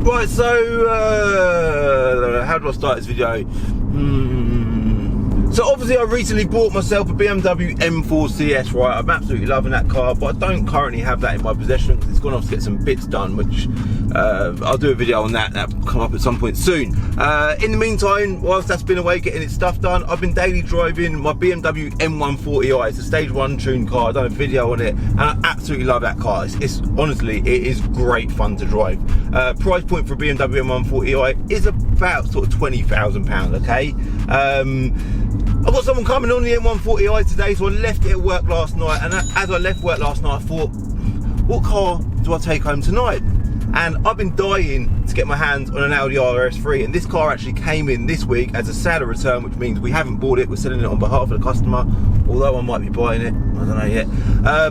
Right, so how do I start this video? So obviously I recently bought myself a BMW M4 CS, right? I'm absolutely loving that car, but I don't currently have that in my possession because it's gone off to get some bits done, which I'll do a video on that. That'll come up at some point soon. In the meantime, whilst that's been away getting its stuff done, I've been daily driving my BMW M140i. It's a stage 1 tuned car. I've done a video on it and I absolutely love that car. It's honestly, it is great fun to drive. Price point for a BMW M140i is about sort of £20,000, okay? I've got someone coming on the M140i today, so I left it at work last night, and as I left work last night I thought, what car do I take home tonight? And I've been dying to get my hands on an Audi RS3, and this car actually came in this week as a seller return, which means we haven't bought it, we're selling it on behalf of the customer, although I might be buying it, I don't know yet.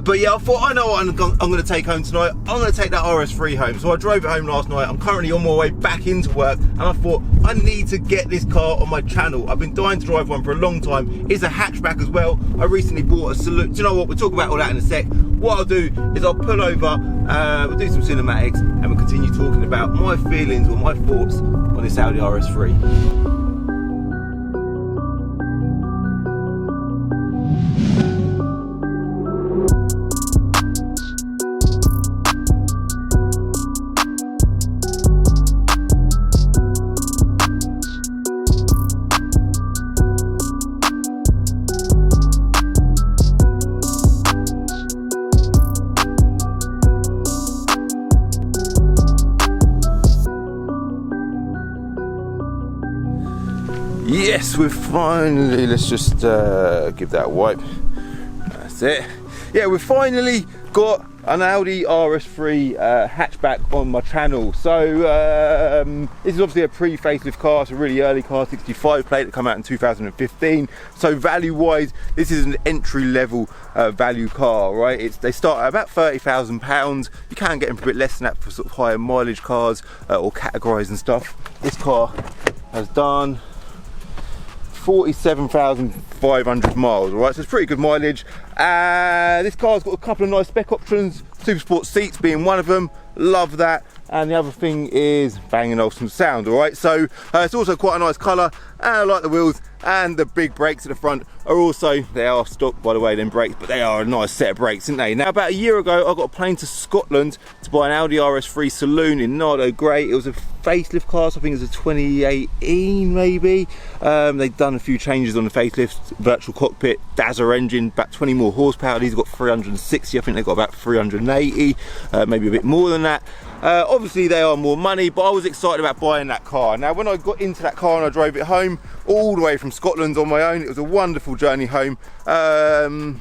But yeah, I thought, I know what I'm going to take home tonight. I'm going to take that RS3 home. So I drove it home last night. I'm currently on my way back into work, and I thought, I need to get this car on my channel. I've been dying to drive one for a long time. It's a hatchback as well. I recently bought a saloon. Do you know what? We'll talk about all that in a sec. What I'll do is I'll pull over, we'll do some cinematics, and we'll continue talking about my feelings or my thoughts on this Audi RS3. Yes, we've finally, let's just give that a wipe. That's it. Yeah, we've finally got an Audi RS3 hatchback on my channel. So this is obviously a pre-facelift car. It's a really early car, 65 plate that came out in 2015. So value wise, this is an entry level value car, right? They start at about £30,000. You can get them for a bit less than that for sort of higher mileage cars or categorised and stuff. This car has done 47,500 miles, all right, so it's pretty good mileage. This car's got a couple of nice spec options, super sport seats being one of them, love that, and the other thing is banging awesome sound, all right. So it's also quite a nice colour, and I like the wheels, and the big brakes at the front are also, they are stock by the way, them brakes, but they are a nice set of brakes, aren't they? Now, about a year ago I got a plane to Scotland to buy an Audi RS3 saloon in Nardo grey. It was a facelift car, so I think it was a 2018 maybe. They've done a few changes on the facelift, virtual cockpit, Dazzler engine, about 20 more horsepower. These have got 360, I think they've got about 380, maybe a bit more than that. Obviously they are more money, but I was excited about buying that car. Now when I got into that car and I drove it home all the way from Scotland on my own, it was a wonderful journey home. I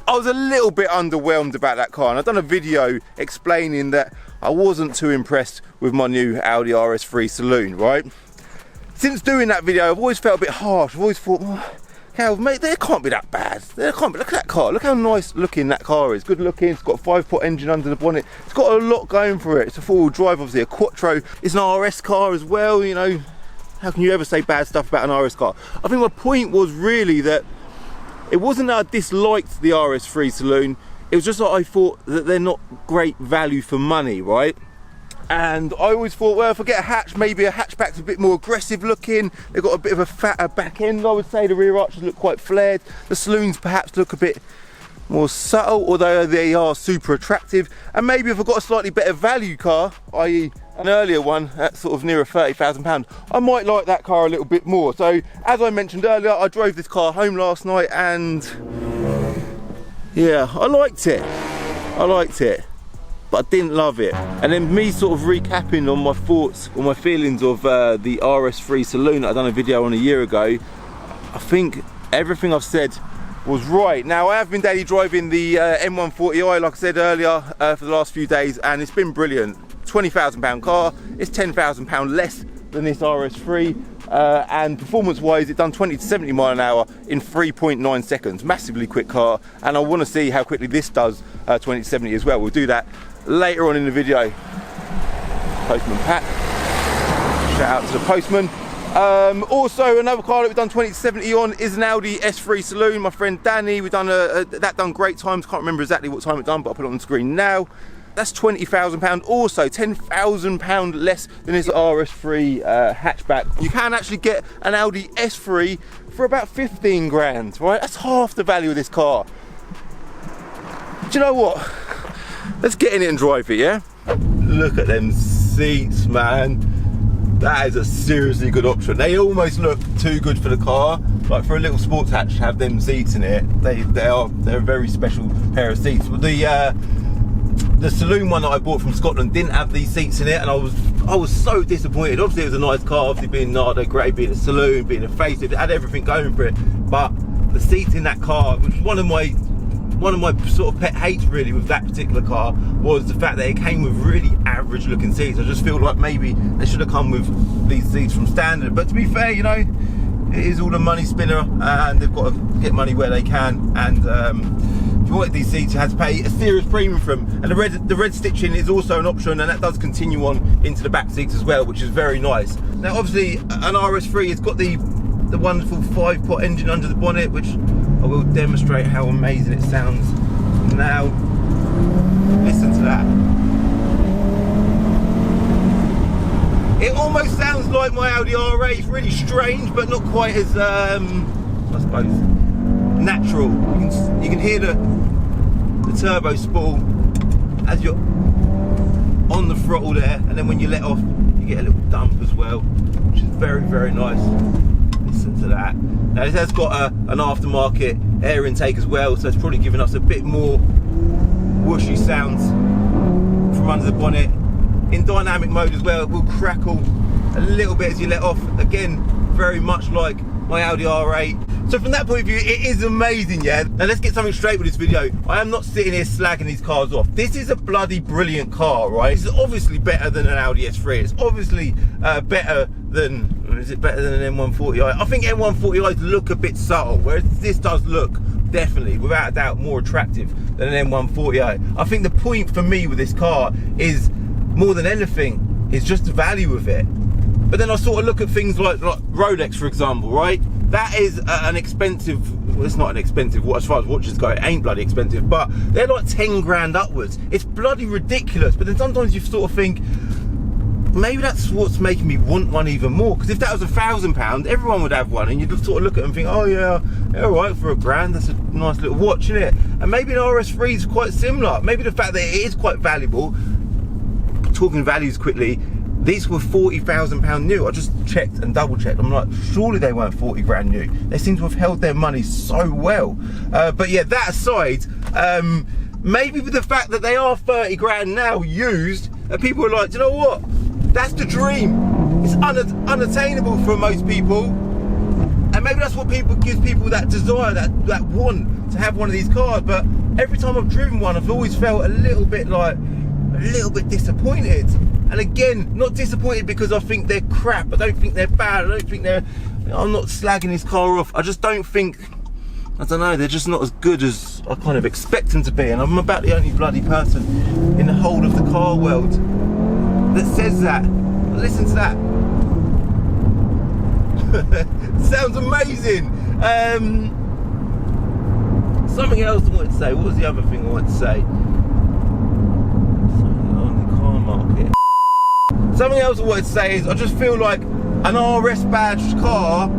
was a little bit underwhelmed about that car, and I've done a video explaining that I wasn't too impressed with my new Audi RS3 saloon, right? Since doing that video, I've always felt a bit harsh. I've always thought, oh, hell, mate, they can't be that bad. They can't be. Look at that car. Look how nice looking that car is. Good looking. It's got a 5-pot engine under the bonnet. It's got a lot going for it. It's a 4-wheel drive, obviously a quattro. It's an RS car as well, you know. How can you ever say bad stuff about an RS car? I think my point was really that it wasn't that I disliked the RS3 saloon. It was just that I thought that they're not great value for money, right? And I always thought, well, if I get a hatch, maybe a hatchback's a bit more aggressive looking. They've got a bit of a fatter back end, I would say. The rear arches look quite flared. The saloons perhaps look a bit more subtle, although they are super attractive. And maybe if I got a slightly better value car, i.e. an earlier one at sort of nearer £30,000, I might like that car a little bit more. So as I mentioned earlier, I drove this car home last night and yeah, I liked it, but I didn't love it. And then me sort of recapping on my thoughts or my feelings of the RS3 saloon that I'd done a video on a year ago, I think everything I've said was right. Now I have been daily driving the M140i, like I said earlier, for the last few days, and it's been brilliant. £20,000 car, it's £10,000 less than this RS3, and performance wise it done 20 to 70 mile an hour in 3.9 seconds. Massively quick car, and I want to see how quickly this does 20 to 70 as well. We'll do that later on in the video. Postman Pat, shout out to the postman. Also another car that we've done 20 to 70 on is an Audi S3 saloon. My friend Danny, we've done that done great times. Can't remember exactly what time it done, but I'll put it on the screen now. that's £20,000. Also £10,000 less than this RS3 hatchback. You can actually get an Audi S3 for about 15 grand, right? That's half the value of this car. Do you know what? Let's get in it and drive it, yeah? Look at them seats, man. That is a seriously good option. They almost look too good for the car. Like for a little sports hatch to have them seats in it, they're a very special pair of seats. But the saloon one that I bought from Scotland didn't have these seats in it, and I was so disappointed. Obviously it was a nice car, obviously being nardo, great, being a saloon, being a facelift, it had everything going for it. But the seats in that car, which was one of my sort of pet hates really with that particular car, was the fact that it came with really average looking seats. I just feel like maybe they should have come with these seats from standard. But to be fair, you know, it is all a money spinner, and they've got to get money where they can. And if you wanted these seats, you had to pay a serious premium for them. And the red stitching is also an option, and that does continue on into the back seats as well, which is very nice. Now obviously an RS3 has got the wonderful 5-pot engine under the bonnet, which I will demonstrate how amazing it sounds now. Listen to that. It almost sounds like my Audi RS3. It's really strange, but not quite as, I suppose, natural. You can hear the turbo spool as you're on the throttle there, and then when you let off, you get a little dump as well, which is very, very nice. Listen to that. Now this has got an aftermarket air intake as well, so it's probably giving us a bit more whooshy sounds from under the bonnet. In dynamic mode as well, it will crackle a little bit as you let off. Again, very much like my Audi R8. So from that point of view, it is amazing, yeah? Now let's get something straight with this video. I am not sitting here slagging these cars off. This is a bloody brilliant car, right? This is obviously better than an Audi S3. It's obviously better than, is it better than an M140i? I think M140i's look a bit subtle, whereas this does look definitely, without a doubt, more attractive than an M140i. I think the point for me with this car is, more than anything, is just the value of it. But then I sort of look at things like Rolex, for example, right? That is an expensive, well, it's not an expensive, as far as watches go, it ain't bloody expensive, but they're like 10 grand upwards. It's bloody ridiculous. But then sometimes you sort of think, maybe that's what's making me want one even more. Because if that was £1,000, everyone would have one, and you'd sort of look at it and think, oh yeah, all right, for £1,000, that's a nice little watch, isn't it? And maybe an RS3 is quite similar. Maybe the fact that it is quite valuable. Talking values quickly, these were £40,000 new. I just checked and double checked. I'm like, surely they weren't 40 grand new. They seem to have held their money so well. But yeah, that aside, maybe with the fact that they are 30 grand now used, and people are like, do you know what? That's the dream. It's unattainable for most people. And maybe that's what gives people that desire, that want to have one of these cars. But every time I've driven one, I've always felt a little bit disappointed. And again, not disappointed because I think they're crap. I don't think they're bad. I'm not slagging this car off. I just don't think, I don't know, they're just not as good as I kind of expect them to be. And I'm about the only bloody person in the whole of the car world that says that. Listen to that. Sounds amazing. Something else I wanted to say. What was the other thing I wanted to say? Market. Something else I wanted to say is, I just feel like an RS badged car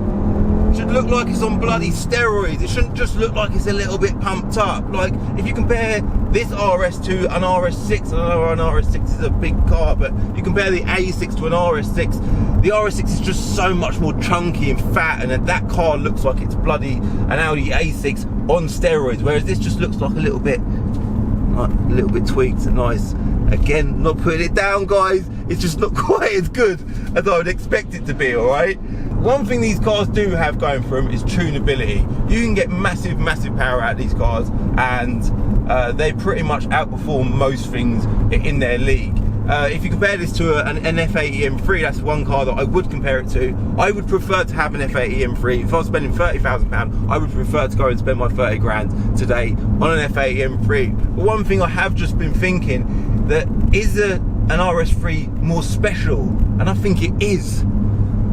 should look like it's on bloody steroids. It shouldn't just look like it's a little bit pumped up. Like, if you compare this RS to an RS6, I know an RS6 is a big car, but you compare the A6 to an RS6, the RS6 is just so much more chunky and fat, and that car looks like it's bloody an Audi A6 on steroids, whereas this just looks like a little bit tweaked and nice. Again, not putting it down, guys, it's just not quite as good as I would expect it to be, alright? One thing these cars do have going for them is tunability. You can get massive power out of these cars, and they pretty much outperform most things in their league. If you compare this to an F80 M3, that's one car that I would compare it to. I would prefer to have an F80 M3. If I was spending £30,000, I would prefer to go and spend my 30 grand today on an F80 M3. But one thing I have just been thinking, that is an RS3 more special? And I think it is.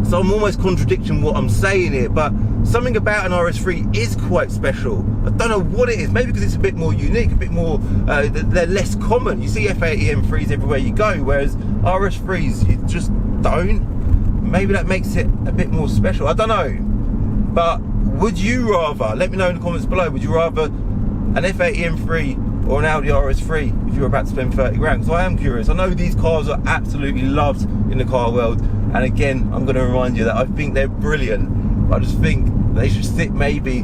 So I'm almost contradicting what I'm saying here, but something about an RS3 is quite special. I don't know what it is, maybe because it's a bit more unique, a bit more, they're less common. You see F80 M3s everywhere you go, whereas RS3s, you just don't. Maybe that makes it a bit more special, I don't know. But would you rather, let me know in the comments below, would you rather an F80 M3 or an Audi RS3 if you're about to spend 30 grand? Because I am curious. I know these cars are absolutely loved in the car world, and again, I'm going to remind you that I think they're brilliant, but I just think they should sit maybe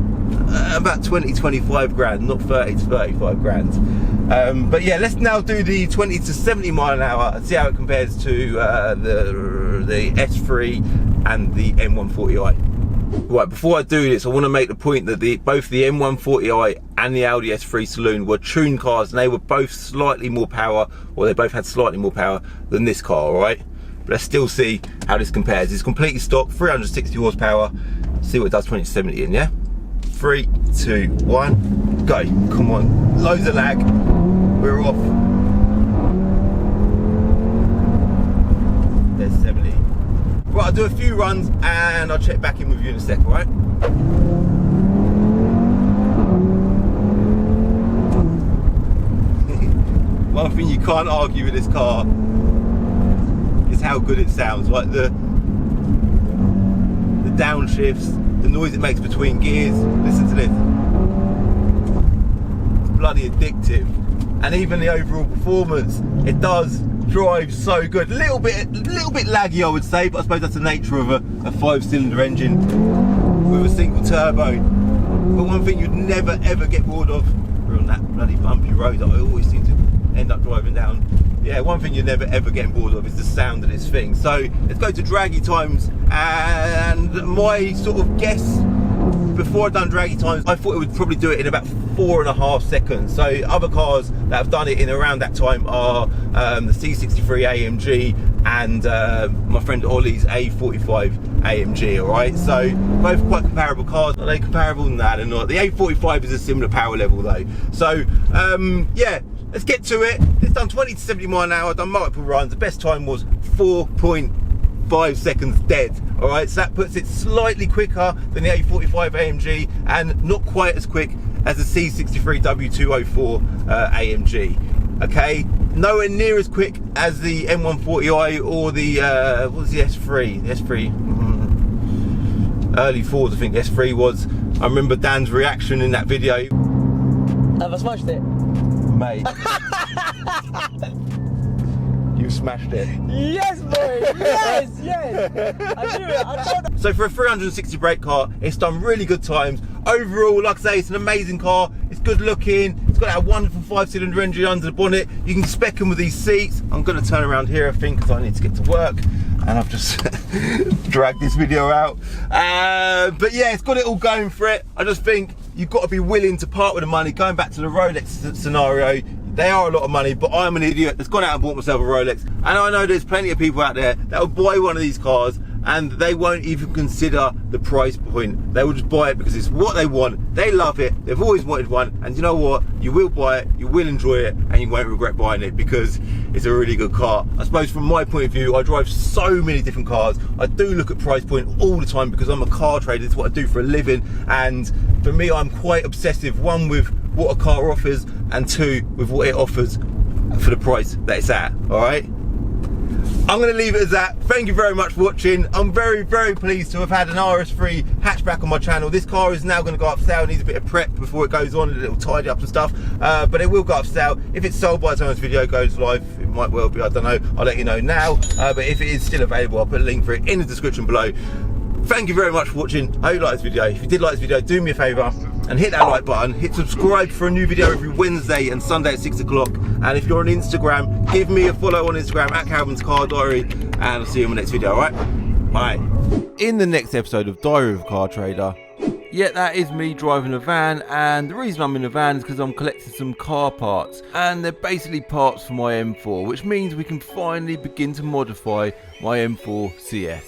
about 20-25 grand, not 30 to 35 grand. But yeah, let's now do the 20 to 70 mile an hour and see how it compares to the S3 and the M140i. Right, before I do this, I want to make the point that both the M140i and the Audi S3 Saloon were tuned cars, and they were both slightly more power, or they both had slightly more power than this car, alright? But let's still see how this compares. It's completely stock, 360 horsepower. See what it does 20 to 70 in, yeah? 3, 2, 1, go. Come on, loads of lag. We're off. There's 70. Right, I'll do a few runs and I'll check back in with you in a sec, alright? One thing you can't argue with this car is how good it sounds. Like the downshifts, the noise it makes between gears. Listen to this. It's bloody addictive. And even the overall performance, it does drive so good. A little bit laggy, I would say, but I suppose that's the nature of a 5-cylinder engine with a single turbo. But one thing you'd never ever get bored of, we're on that bloody bumpy road that I always seem to end up driving down. Yeah, one thing you're never ever getting bored of is the sound of this thing. So let's go to draggy times, and my sort of guess before I'd done draggy times, I thought it would probably do it in about 4.5 seconds. So other cars that have done it in around that time are the C63 AMG and my friend Ollie's A45 AMG, alright? So both quite comparable cars. Are they comparable? Nah, they're not. The A45 is a similar power level though. So yeah, let's get to it. It's done 20 to 70 mile an hour, I've done multiple runs. The best time was 4.5 seconds dead. Alright, so that puts it slightly quicker than the A45 AMG and not quite as quick as the C63 W204 AMG. Okay, nowhere near as quick as the M140i or the what was the S3? The S3, early 4s I think the S3 was. I remember Dan's reaction in that video. Have I smashed it? Mate. You smashed it. Yes, boy! Yes, yes! I knew it, I told. So for a 360 brake car, it's done really good times. Overall, like I say, it's an amazing car. It's good looking. It's got that wonderful 5-cylinder engine under the bonnet. You can spec them with these seats. I'm going to turn around here, I think, because I need to get to work. And I've just dragged this video out. But yeah, it's got it all going for it. I just think you've got to be willing to part with the money. Going back to the Rolex scenario, they are a lot of money, but I'm an idiot that's gone out and bought myself a Rolex. And I know there's plenty of people out there that will buy one of these cars and they won't even consider the price point. They will just buy it because it's what they want. They love it. They've always wanted one. And you know what? You will buy it, you will enjoy it, and you won't regret buying it because it's a really good car. I suppose from my point of view, I drive so many different cars. I do look at price point all the time because I'm a car trader. It's what I do for a living. And for me, I'm quite obsessive. One, with what a car offers, and two, with what it offers for the price that it's at, all right? I'm going to leave it as that. Thank you very much for watching. I'm very, very pleased to have had an RS3 hatchback on my channel. This car is now going to go up for sale. It needs a bit of prep before it goes on, a little tidy up and stuff. But it will go up for sale. If it's sold by the time this video goes live, it might well be, I don't know. I'll let you know now. But if it is still available, I'll put a link for it in the description below. Thank you very much for watching. I hope you liked this video. If you did like this video, do me a favour and hit that like button. Hit subscribe for a new video every Wednesday and Sunday at 6 o'clock. And if you're on Instagram, give me a follow on Instagram at Calvin's Car Diary. And I'll see you in my next video, alright? Bye. In the next episode of Diary of a Car Trader, yeah, that is me driving a van, and the reason I'm in a van is because I'm collecting some car parts, and they're basically parts for my M4, which means we can finally begin to modify my M4 CS.